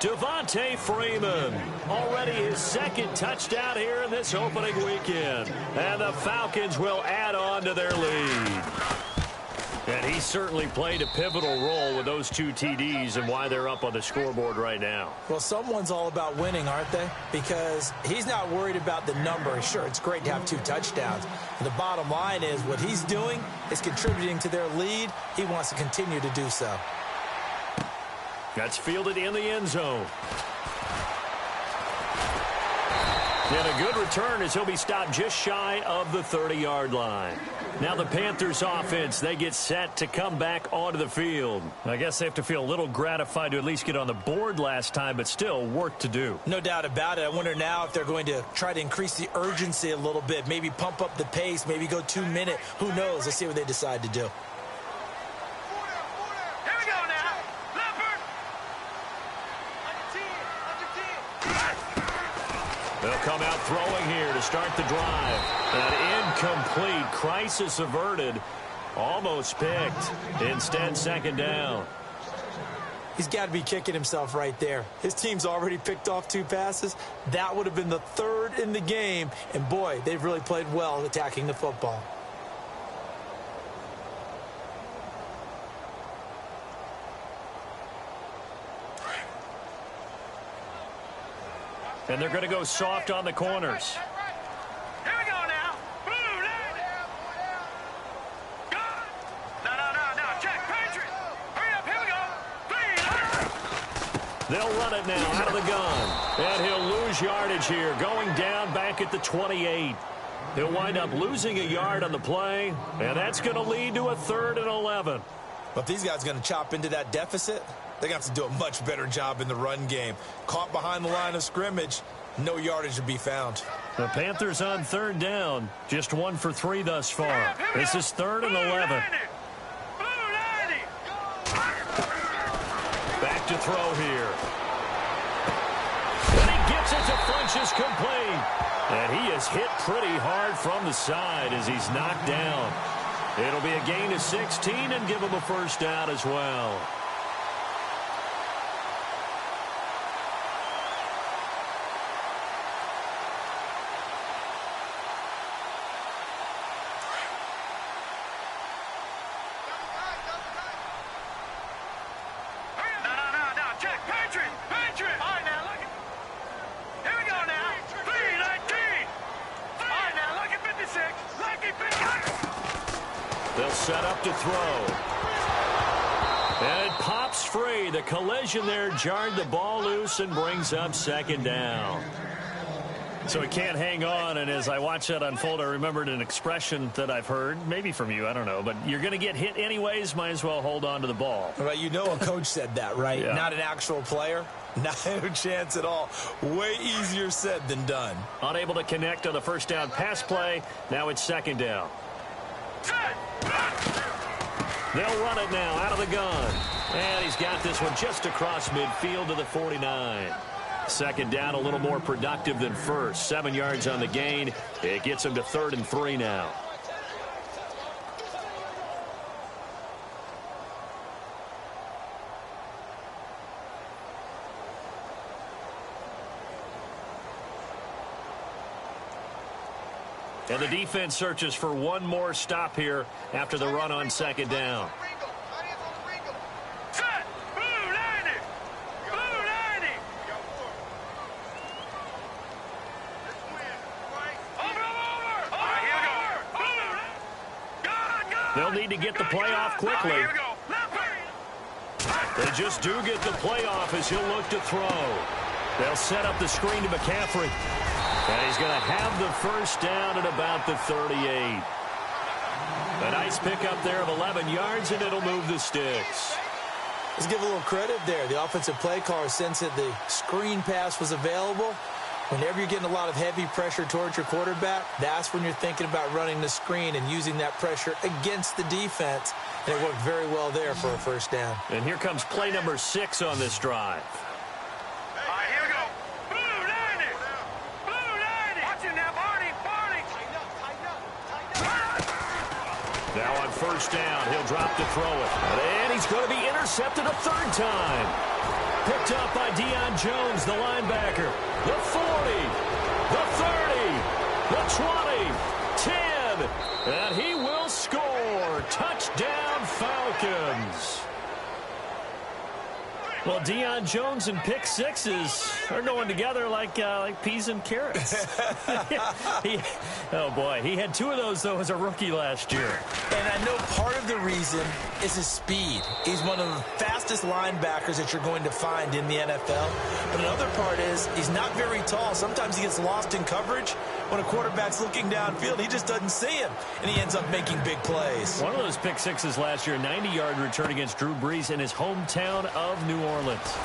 Devontae Freeman, already his 2nd touchdown here in this opening weekend. And the Falcons will add on to their lead. And he certainly played a pivotal role with those 2 TDs and why they're up on the scoreboard right now. Well, someone's all about winning, aren't they? Because he's not worried about the number. Sure, it's great to have 2 touchdowns. But the bottom line is what he's doing is contributing to their lead. He wants to continue to do so. That's fielded in the end zone. And a good return as he'll be stopped just shy of the 30-yard line. Now the Panthers offense, they get set to come back onto the field. I guess they have to feel a little gratified to at least get on the board last time, but still work to do. No doubt about it. I wonder now if they're going to try to increase the urgency a little bit, maybe pump up the pace, maybe go 2-minute. Who knows? Let's see what they decide to do. Here we go now. Leopard. They'll come out throwing here to start the drive. An incomplete, crisis averted, almost picked. Instead, second down. He's got to be kicking himself right there. His team's already picked off 2 passes. That would have been the 3rd in the game. And, boy, they've really played well attacking the football. And they're going to go soft on the corners. Here we go now. Blue, Gun. No. Check. Patriot. Hurry up. Here we go. 3. They'll run it now out of the gun. And he'll lose yardage here, going down back at the 28. He'll wind up losing a yard on the play, and that's going to lead to a 3rd and 11. But if these guys are going to chop into that deficit, they're going to have to do a much better job in the run game. Caught behind the line of scrimmage, no yardage to be found. The Panthers on 3rd down, just 1 for 3 thus far. This is 3rd and 11. Back to throw here. And he gets it to Funchess complete. And he is hit pretty hard from the side as he's knocked down. It'll be a gain of 16 and give him a first down as well. They'll set up to throw. And it pops free. The collision there jarred the ball loose and brings up second down. So he can't hang on, and as I watch that unfold, I remembered an expression that I've heard, maybe from you, I don't know, but you're going to get hit anyways, might as well hold on to the ball. Right, you know a coach said that, right? Yeah. Not an actual player. Not a chance at all. Way easier said than done. Unable to connect on the first down pass play. Now it's second down. They'll run it now out of the gun. And he's got this one just across midfield to the 49. Second down, a little more productive than first. 7 yards on the gain. It gets him to 3rd and 3 now. And the defense searches for one more stop here after the run on second down. They'll need to get the play off quickly. They just do get the play off as he'll look to throw. They'll set up the screen to McCaffrey. And he's going to have the first down at about the 38. A nice pickup there of 11 yards, and it'll move the sticks. Let's give a little credit there. The offensive play caller sensed that the screen pass was available. Whenever you're getting a lot of heavy pressure towards your quarterback, that's when you're thinking about running the screen and using that pressure against the defense. And it worked very well there for a first down. And here comes play number 6 on this drive. Here we go. Blue 90. Blue 90. Watch him now, Barney. Barney. Now on first down, he'll drop to throw it. And he's going to be intercepted a 3rd time. Picked up by Deion Jones, the linebacker. The 40, the 30, the 20, 10, and he will score. Touchdown, Falcons. Well, Deion Jones and pick sixes are going together like peas and carrots. Oh, boy. He had 2 of those, though, as a rookie last year. And I know part of the reason is his speed. He's one of the fastest linebackers that you're going to find in the NFL. But another part is he's not very tall. Sometimes he gets lost in coverage. When a quarterback's looking downfield, he just doesn't see him, and he ends up making big plays. One of those pick sixes last year, 90-yard return against Drew Brees in his hometown of New Orleans.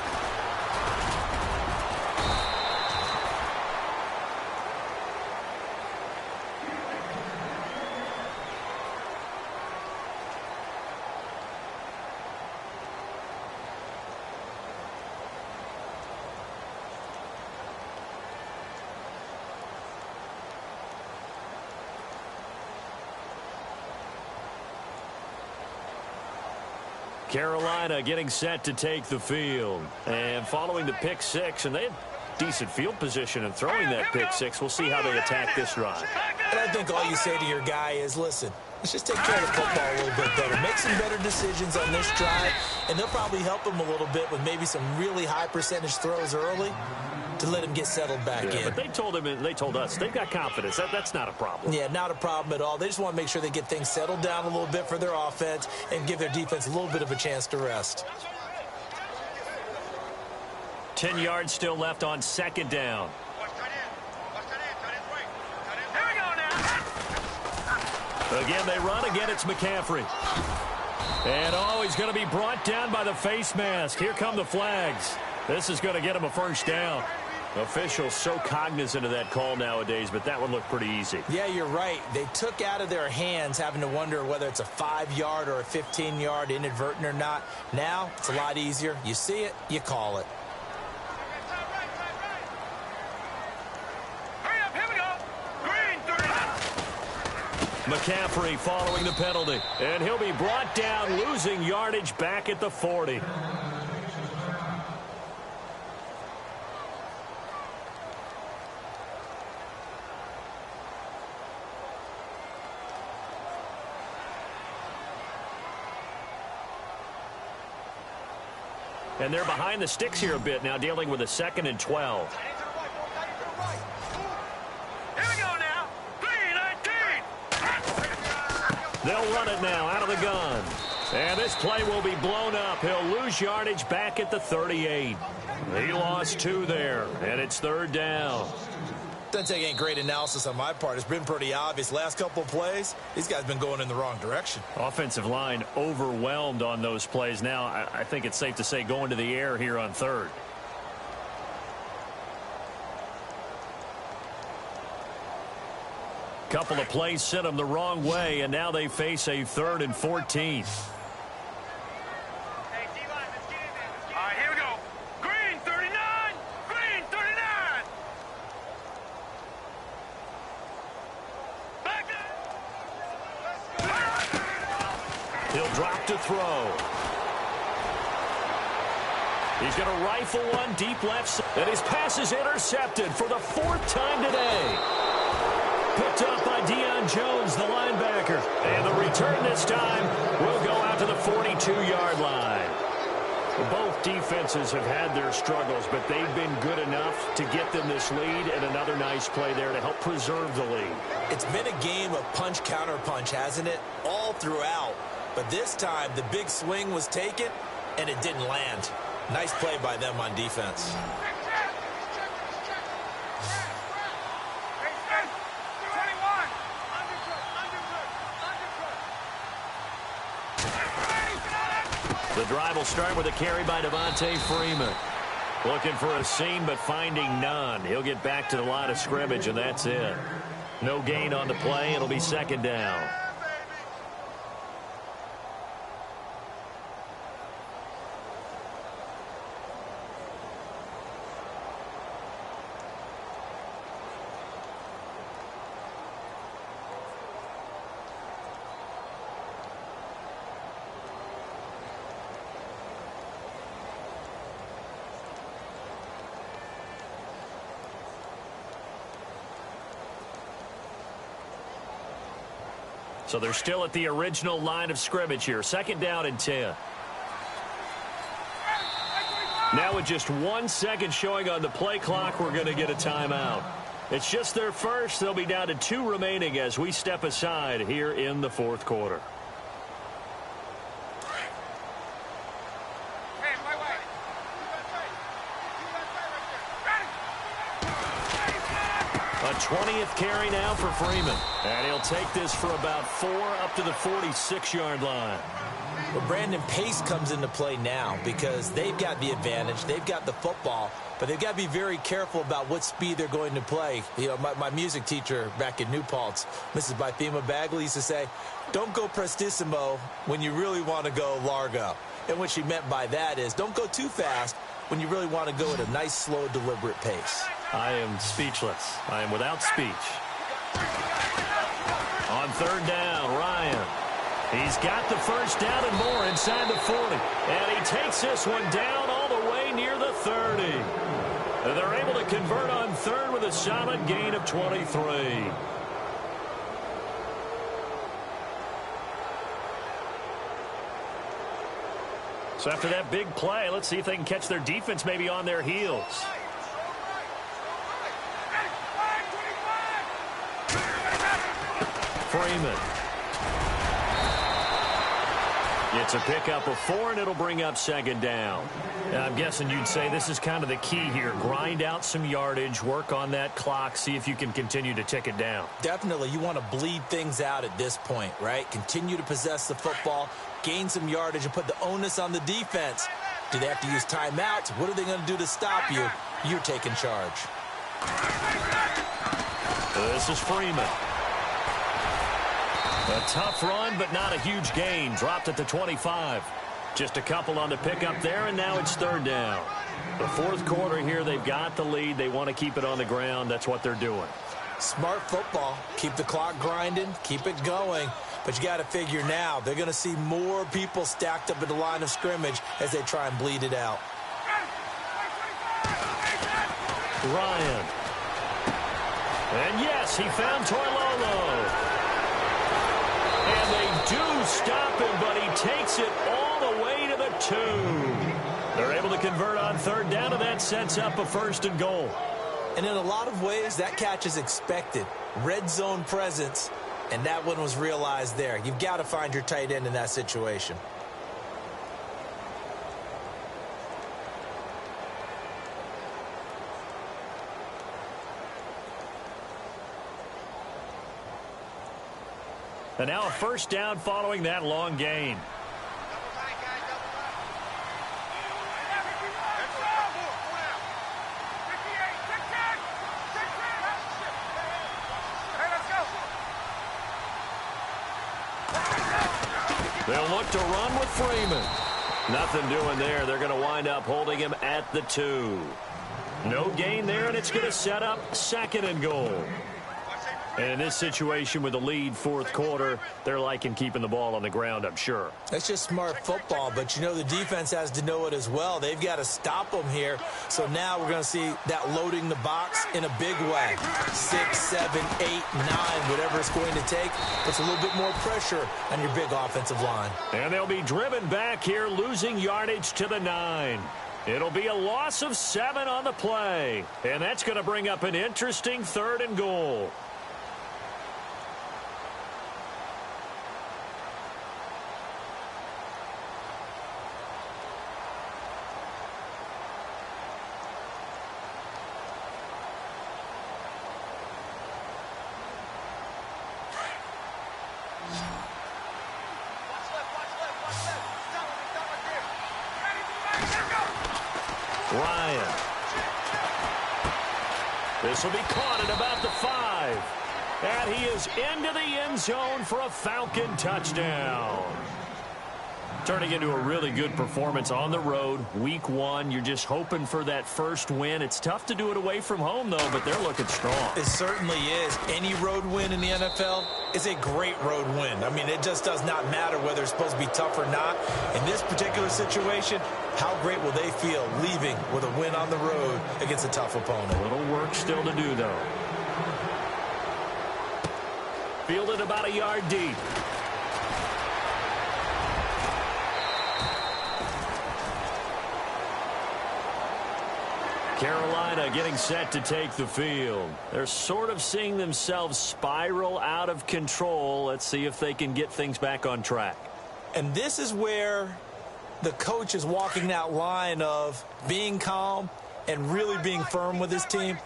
Carolina getting set to take the field. And following the pick 6, and they had decent field position in throwing that pick 6. We'll see how they attack this drive. And I think all you say to your guy is, listen, let's just take care of the football a little bit better. Make some better decisions on this drive, and they'll probably help him a little bit with maybe some really high percentage throws early to let him get settled back in. But they told him, and they told us, they've got confidence. That's not a problem. Yeah, not a problem at all. They just want to make sure they get things settled down a little bit for their offense and give their defense a little bit of a chance to rest. 10 yards still left on second down. Again, they run. Again, it's McCaffrey. And, he's going to be brought down by the face mask. Here come the flags. This is going to get him a first down. Officials so cognizant of that call nowadays, but that one looked pretty easy. Yeah, you're right. They took out of their hands having to wonder whether it's a 5-yard or a 15-yard inadvertent or not. Now, it's a lot easier. You see it, you call it. Hurry up, here we go. Green 30. McCaffrey following the penalty, and he'll be brought down, losing yardage back at the 40. And they're behind the sticks here a bit now, dealing with a 2nd and 12. Here we go now. 3-19. They'll run it now out of the gun. And this play will be blown up. He'll lose yardage back at the 38. He lost 2 there, and it's 3rd down. Doesn't take any great analysis on my part. It's been pretty obvious. Last couple of plays, these guys have been going in the wrong direction. Offensive line overwhelmed on those plays. Now, I think it's safe to say going to the air here on 3rd. Couple of plays sent them the wrong way, and now they face a 3rd and 14. He'll drop to throw. He's going to rifle one deep left. And his pass is intercepted for the 4th time today. Picked up by Deion Jones, the linebacker. And the return this time will go out to the 42-yard line. Both defenses have had their struggles, but they've been good enough to get them this lead, and another nice play there to help preserve the lead. It's been a game of punch-counter-punch, hasn't it? All throughout. But this time, the big swing was taken, and it didn't land. Nice play by them on defense. The drive will start with a carry by Devontae Freeman. Looking for a seam, but finding none. He'll get back to the line of scrimmage, and that's it. No gain on the play. It'll be 2nd down. So they're still at the original line of scrimmage here. 2nd down and 10. Now with just 1 second showing on the play clock, we're going to get a timeout. It's just their first. They'll be down to 2 remaining as we step aside here in the 4th quarter. A 20th carry now for Freeman. And he'll take this for about 4 up to the 46-yard line. Well, Brandon, pace comes into play now because they've got the advantage. They've got the football, but they've got to be very careful about what speed they're going to play. You know, my music teacher back in New Paltz, Mrs. Bythema Bagley, used to say, don't go prestissimo when you really want to go largo. And what she meant by that is don't go too fast when you really want to go at a nice, slow, deliberate pace. I am speechless. I am without speech. On 3rd down, Ryan. He's got the first down and more inside the 40. And he takes this one down all the way near the 30. And they're able to convert on 3rd with a solid gain of 23. So after that big play, let's see if they can catch their defense maybe on their heels. Freeman. It's a pickup of 4, and it'll bring up 2nd down. And I'm guessing you'd say this is kind of the key here. Grind out some yardage, work on that clock, see if you can continue to tick it down. Definitely. You want to bleed things out at this point, right? Continue to possess the football, gain some yardage, and put the onus on the defense. Do they have to use timeouts? What are they going to do to stop you? You're taking charge. This is Freeman. A tough run, but not a huge gain. Dropped at the 25. Just a couple on the pickup there, and now it's 3rd down. The 4th quarter here, they've got the lead. They want to keep it on the ground. That's what they're doing. Smart football. Keep the clock grinding. Keep it going. But you got to figure now, they're going to see more people stacked up at the line of scrimmage as they try and bleed it out. Ryan. And yes, he found Toilolo. And they do stop him, but he takes it all the way to the 2. They're able to convert on 3rd down, and that sets up a 1st and goal. And in a lot of ways, that catch is expected. Red zone presence. And that one was realized there. You've got to find your tight end in that situation. And now a first down following that long gain. They'll look to run with Freeman. Nothing doing there. They're going to wind up holding him at the 2. No gain there, and it's going to set up 2nd and goal. And in this situation with the lead fourth quarter, they're liking keeping the ball on the ground, I'm sure. That's just smart football, but you know the defense has to know it as well. They've got to stop them here. So now we're going to see that loading the box in a big way. 6, 7, 8, 9, whatever it's going to take. Puts a little bit more pressure on your big offensive line. And they'll be driven back here, losing yardage to the 9. It'll be a loss of 7 on the play. And that's going to bring up an interesting 3rd and goal. Ryan. This will be caught at about the 5. And he is into the end zone for a Falcon touchdown. Turning into a really good performance on the road. Week 1, you're just hoping for that first win. It's tough to do it away from home, though, but they're looking strong. It certainly is. Any road win in the NFL is a great road win. I mean, it just does not matter whether it's supposed to be tough or not. In this particular situation, how great will they feel leaving with a win on the road against a tough opponent? A little work still to do, though. Fielded about a yard deep. Carolina getting set to take the field. They're sort of seeing themselves spiral out of control. Let's see if they can get things back on track. And this is where the coach is walking that line of being calm and really being firm with his team.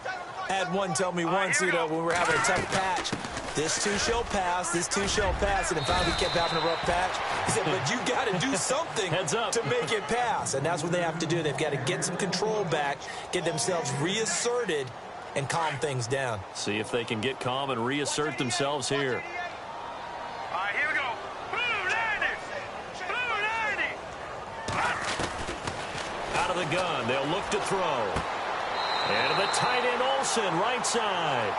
I had one tell me once, you know, when we were having a tough patch, this too shall pass, this too shall pass, and then finally we kept having a rough patch. He said, but you got to do something to make it pass, and that's what they have to do. They've got to get some control back, get themselves reasserted, and calm things down. See if they can get calm and reassert themselves here. All right, here we go. Blue 90. Blue 90. Out of the gun, they'll look to throw. And the tight end Olsen, right side.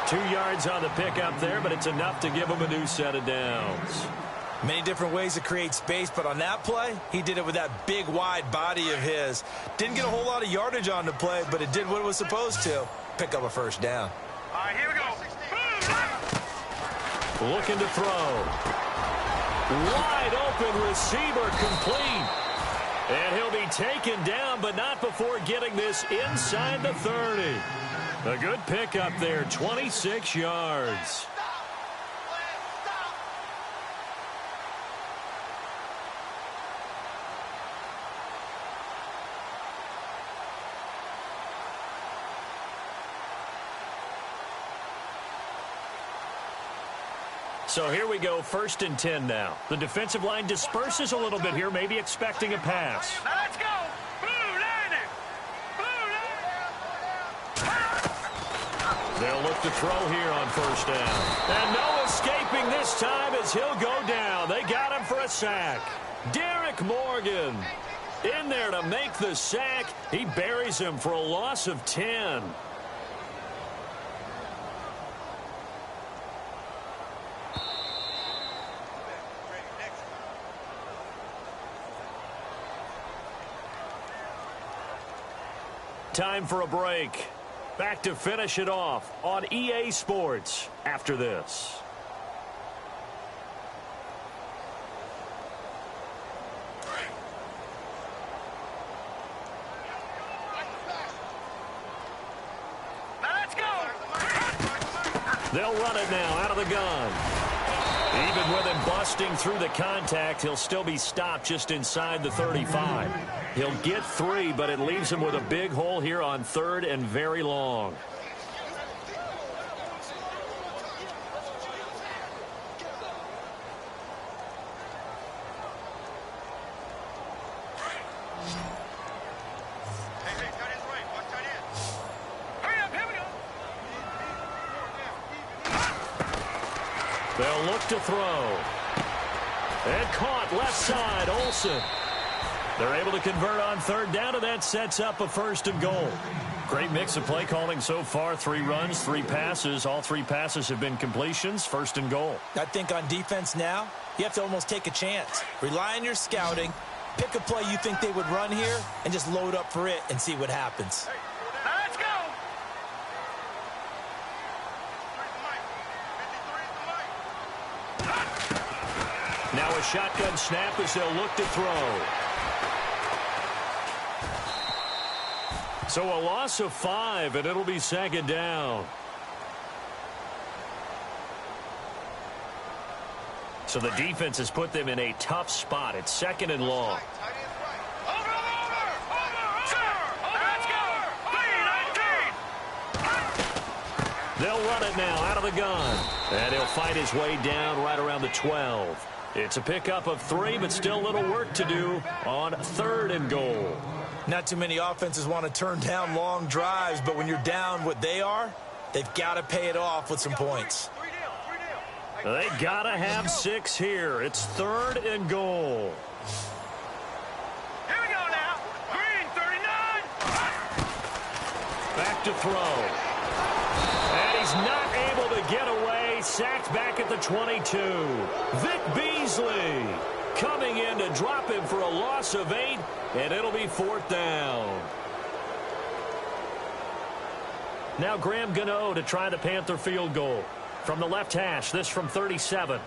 2 yards on the pickup there, but it's enough to give him a new set of downs. Many different ways to create space, but on that play, he did it with that big, wide body of his. Didn't get a whole lot of yardage on the play, but it did what it was supposed to. Pick up a first down. All right, here we go. Looking to throw. Wide open receiver complete. And he'll be taken down, but not before getting this inside the 30. A good pickup there, 26 yards. So here we go, 1st and 10 now. The defensive line disperses a little bit here, maybe expecting a pass. Now let's go. Blue 90. Blue 90. They'll look to throw here on 1st down. And no escaping this time as he'll go down. They got him for a sack. Derek Morgan in there to make the sack. He buries him for a loss of 10. Time for a break. Back to finish it off on EA Sports after this. Now let's go. They'll run it now out of the gun. Even with him busting through the contact, he'll still be stopped just inside the 35. He'll get 3, but it leaves him with a big hole here on 3rd and very long. They'll look to throw. And caught left side, Olsen. They're able to convert on 3rd down, and that sets up a 1st and goal. Great mix of play calling so far. 3 runs, 3 passes. All 3 passes have been completions. 1st and goal. I think on defense now, you have to almost take a chance. Rely on your scouting. Pick a play you think they would run here, and just load up for it and see what happens. Let's go. Now a shotgun snap as they'll look to throw. So a loss of 5, and it'll be 2nd down. So the defense has put them in a tough spot. It's 2nd and long. They'll run it now out of the gun. And he'll fight his way down right around the 12. It's a pickup of 3, but still a little work to do on 3rd and goal. Not too many offenses want to turn down long drives, but when you're down what they are, they've got to pay it off with some points. They got to have 6 here. It's 3rd and goal. Here we go now. Green, 39. Back to throw. And he's not able to get away. Sacked back at the 22. Vic Beasley coming in to drop him for a loss of 8, and it'll be 4th down. Now Graham Gano to try the Panther field goal. From the left hash, this from 37.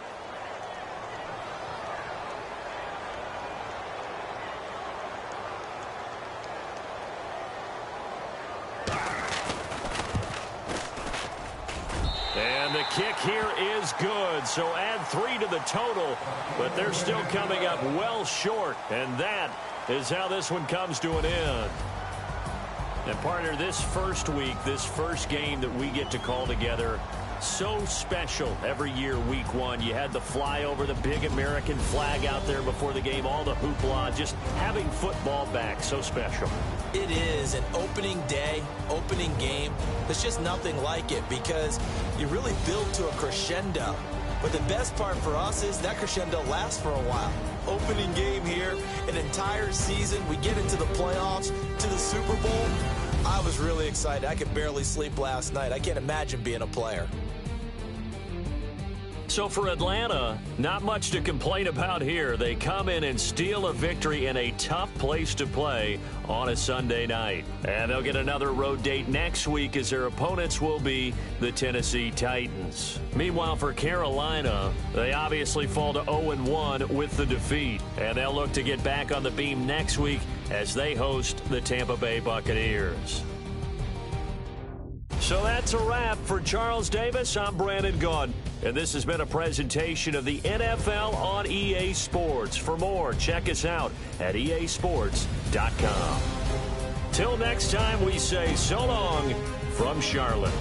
And the kick here is good, so add 3 to the total, but they're still coming up well short, and that is how this one comes to an end. And partner, this first week, this first game that we get to call together, so special every year, week 1. You had the flyover, the big American flag out there before the game, all the hoopla, just having football back, so special. It is an opening day, opening game. There's just nothing like it because you really build to a crescendo. But the best part for us is that crescendo lasts for a while. Opening game here, an entire season. We get into the playoffs, to the Super Bowl. I was really excited. I could barely sleep last night. I can't imagine being a player. So for Atlanta, not much to complain about here. They come in and steal a victory in a tough place to play on a Sunday night. And they'll get another road date next week as their opponents will be the Tennessee Titans. Meanwhile, for Carolina, they obviously fall to 0-1 with the defeat. And they'll look to get back on the beam next week as they host the Tampa Bay Buccaneers. So that's a wrap. For Charles Davis, I'm Brandon Gaudin, and this has been a presentation of the NFL on EA Sports. For more, check us out at easports.com. Till next time, we say so long from Charlotte.